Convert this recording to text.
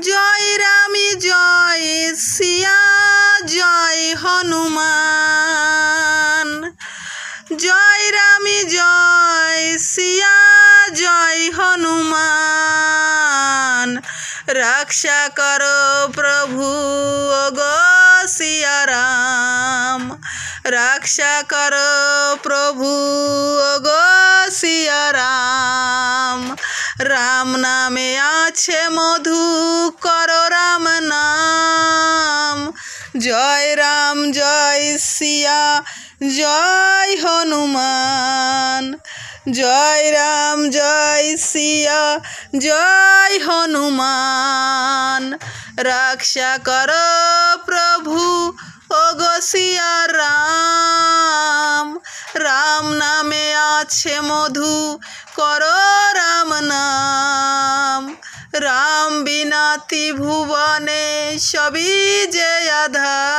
জয় রামী জয় সিয়া জয় হনুমান। জয় রামী জয় সিয়া জয় হনুমান। রক্ষা করো প্রভু ওগো সিয়া রাম। রক্ষা করো প্রভু ওগো সিয়া রাম। রাম নামে আছে মধু করো রাম নাম। জয় রাম জয় সিয়া জয় হনুমান। জয় রাম জয় সিয়া জয় হনুমান। রক্ষা করো প্রভু ওগো সিয়া রাম। রাম নামে আছে মধু করো রাম নাম। রাম বিনা ত্রিভুবনে সবই যে আধার।